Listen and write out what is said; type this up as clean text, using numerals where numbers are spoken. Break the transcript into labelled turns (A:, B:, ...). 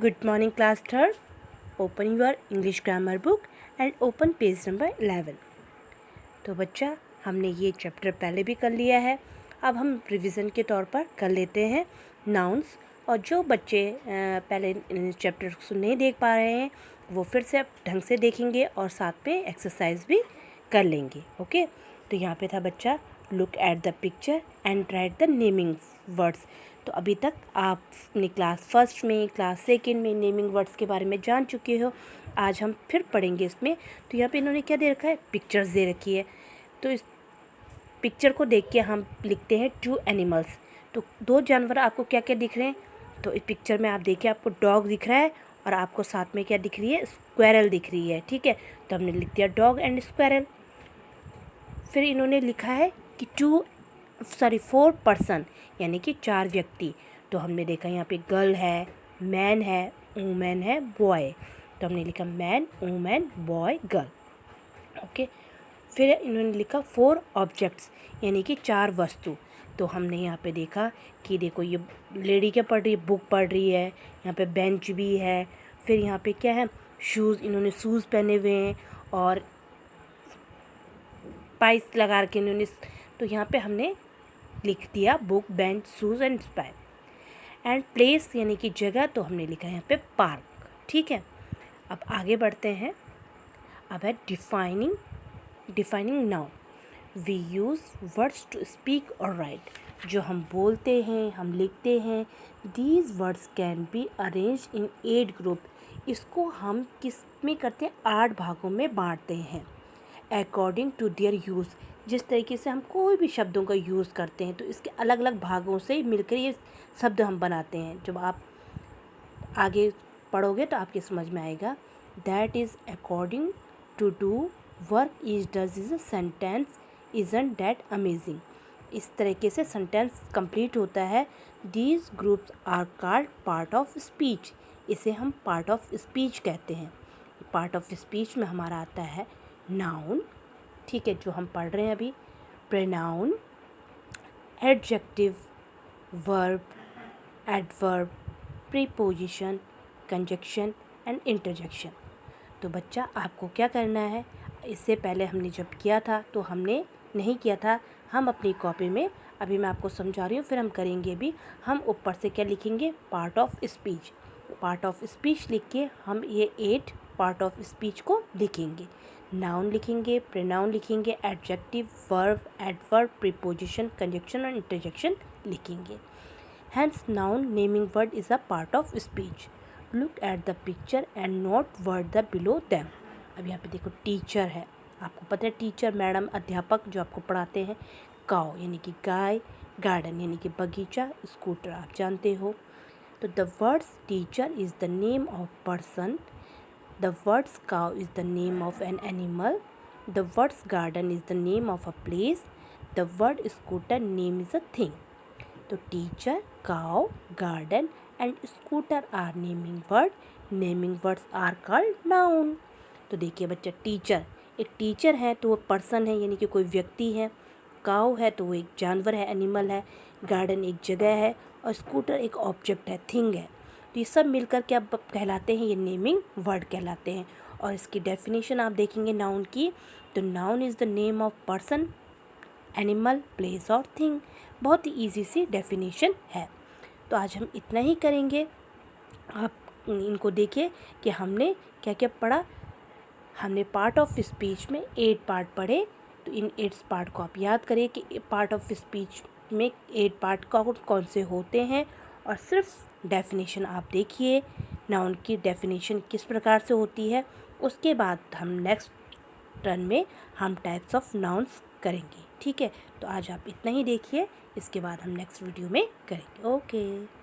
A: Good morning, class third. Open your English grammar book and open page number 11. तो बच्चा, हमने ये chapter पहले भी कर लिया है. अब हम रिवीजन के तौर पर कर लेते हैं नाउन्स. और जो बच्चे पहले चैप्टर को नहीं देख पा रहे हैं वो फिर से अब ढंग से देखेंगे और साथ में एक्सरसाइज भी कर लेंगे. ओके, तो यहाँ पे था बच्चा, look at the picture and right the naming words. तो अभी तक आपने क्लास फर्स्ट में, क्लास सेकंड में नेमिंग वर्ड्स के बारे में जान चुके हो. आज हम फिर पढ़ेंगे इसमें. तो यहाँ पे इन्होंने क्या दे रखा है, पिक्चर्स दे रखी है. तो इस पिक्चर को देख के हम लिखते हैं टू एनिमल्स. तो दो जानवर आपको क्या क्या दिख रहे हैं. तो इस पिक्चर में आप देखिए, आपको डॉग दिख रहा है और आपको साथ में क्या दिख रही है, स्क्वेरल दिख रही है. ठीक है, तो हमने लिख दिया डॉग एंड स्क्वेरल. फिर इन्होंने लिखा है कि 4 पर्सन, यानी कि 4 व्यक्ति. तो हमने देखा यहाँ पे गर्ल है, मैन है, वूमेन है, बॉय. तो हमने लिखा man, women, boy, girl. Okay, फिर इन्होंने लिखा 4 ऑब्जेक्ट्स, यानी कि 4 वस्तु. तो हमने यहाँ पे देखा कि देखो, ये लेडी क्या पढ़ रही है, बुक पढ़ रही है. यहाँ पे बेंच भी है. फिर यहाँ पे क्या है, शूज़, इन्होंने शूज़ पहने हुए हैं और स्पाइस लगा के इन्होंने. तो यहाँ पे हमने लिख दिया book, bench, shoes and spice. And place यानी कि जगह, तो हमने लिखा है यहाँ पे पार्क. ठीक है, अब आगे बढ़ते हैं. अब है defining noun. We use words to speak और राइट. जो हम बोलते हैं, हम लिखते हैं, these words can be arrange in 8 group. इसको हम किस में करते हैं, 8 भागों में बांटते हैं. अकॉर्डिंग टू देयर यूज़, जिस तरीके से हम कोई भी शब्दों का यूज़ करते हैं तो इसके अलग अलग भागों से मिलकर ये शब्द हम बनाते हैं. जब आप आगे पढ़ोगे तो आपके समझ में आएगा. That is according to do work is does is a sentence isn't that amazing. इस तरीके से सेंटेंस कंप्लीट होता है. These groups are called part of speech. इसे हम पार्ट ऑफ स्पीच कहते हैं. पार्ट ऑफ स्पीच में हमारा आता है नाउन. ठीक है, जो हम पढ़ रहे हैं अभी, pronoun, adjective, verb, adverb, preposition, conjunction and interjection. तो बच्चा, आपको क्या करना है, इससे पहले हमने जब किया था तो हमने नहीं किया था. हम अपनी कॉपी में, अभी मैं आपको समझा रही हूँ, फिर हम करेंगे भी. हम ऊपर से क्या लिखेंगे, part of speech. Part of speech लिख के हम ये 8 पार्ट ऑफ स्पीच को लिखेंगे. नाउन लिखेंगे, प्रोनाउन लिखेंगे, adjective, verb, adverb, preposition, conjunction और इंटरजेक्शन लिखेंगे. Hence noun naming word is a part of speech. Look at the picture and note word the below them. अब यहाँ पे देखो, टीचर है. आपको पता है टीचर, मैडम, अध्यापक जो आपको पढ़ाते हैं. काउ यानी कि गाय, गार्डन यानी कि बगीचा, स्कूटर आप जानते हो. तो the words teacher is the name of person. The words cow is the name of an animal. The words garden is the name of a place. The word scooter name is a thing. तो teacher, cow, garden and scooter are naming word. Naming words are called noun. तो देखिए बच्चा, teacher, एक teacher है तो वो person है, यानी कि कोई व्यक्ति है. काउ है तो वो एक जानवर है, एनिमल है. गार्डन एक जगह है और स्कूटर एक ऑब्जेक्ट है, थिंग है. तो ये सब मिलकर के अब कहलाते हैं, ये नेमिंग वर्ड कहलाते हैं. और इसकी डेफिनेशन आप देखेंगे नाउन की. तो noun is the name of person, animal, place और थिंग. बहुत ही ईजी सी डेफिनेशन है. तो आज हम इतना ही करेंगे. आप इनको देखिए कि हमने क्या क्या पढ़ा. हमने पार्ट ऑफ स्पीच में 8 पार्ट पढ़े. तो इन 8 पार्ट को आप याद करिए कि पार्ट ऑफ स्पीच में 8 पार्ट कौन से होते हैं. और सिर्फ डेफिनेशन आप देखिए, नाउन की डेफिनेशन किस प्रकार से होती है. उसके बाद हम नेक्स्ट टर्न में हम टाइप्स ऑफ नाउन्स करेंगे. ठीक है, तो आज आप इतना ही देखिए. इसके बाद हम नेक्स्ट वीडियो में करेंगे. ओके.